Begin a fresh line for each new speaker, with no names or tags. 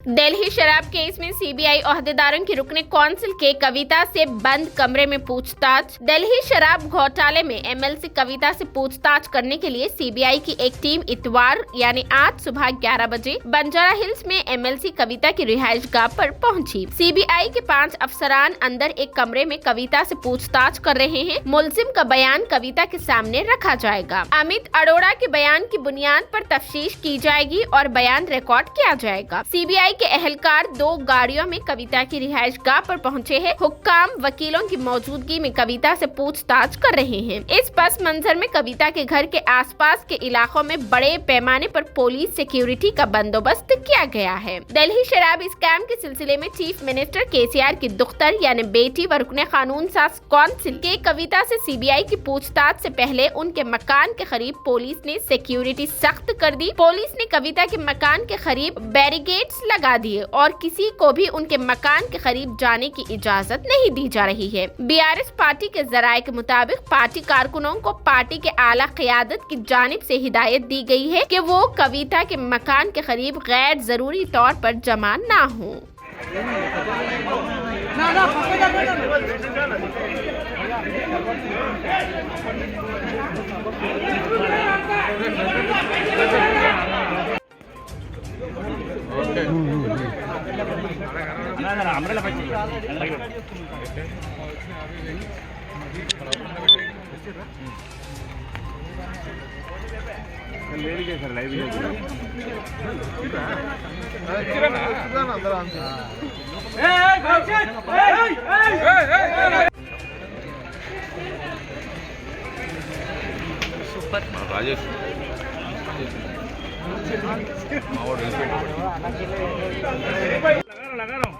दिल्ली शराब केस में सीबीआई ओहदेदारों की रुकने काउंसिल के कविता से बंद कमरे में पूछताछ। दिल्ली शराब घोटाले में एमएलसी कविता से पूछताछ करने के लिए सीबीआई की एक टीम इतवार यानी आज सुबह 11 बजे बंजारा हिल्स में एमएलसी कविता की रिहाइशगाह पर पहुंची। सीबीआई के 5 अफसरान अंदर एक कमरे में कविता से पूछताछ कर रहे हैं। मुलजिम का बयान कविता के सामने रखा जाएगा। अमित अरोड़ा के बयान की बुनियाद पर तफ्तीश की जाएगी और बयान रिकॉर्ड किया जाएगा। सीबीआई के एहलकार 2 गाड़ियों में कविता की रिहाइशगाह पर पहुंचे हैं। हुक्काम वकीलों की मौजूदगी में कविता से पूछताछ कर रहे हैं। इस पस मंजर में कविता के घर के आसपास के इलाकों में बड़े पैमाने पर पुलिस सिक्योरिटी का बंदोबस्त किया गया है। दिल्ली शराब स्कैम के सिलसिले में चीफ मिनिस्टर केसीआर की दुख्तर यानी बेटी व रुकने कानून साज काउंसिल के कविता से सीबीआई की पूछताछ से पहले उनके मकान के करीब पुलिस ने सिक्योरिटी सख्त कर दी। पुलिस ने कविता के मकान के करीब बैरिकेड्स लगा दिए और किसी को भी उनके मकान के करीब जाने की इजाजत नहीं दी जा रही है। बीआरएस पार्टी के जराये के मुताबिक पार्टी कारकुनों को पार्टी के आला क़यादत की जानिब से हिदायत दी गई है कि वो कविता के मकान के करीब गैर जरूरी तौर पर जमा ना हो।
राजेश लगा रहा हूँ।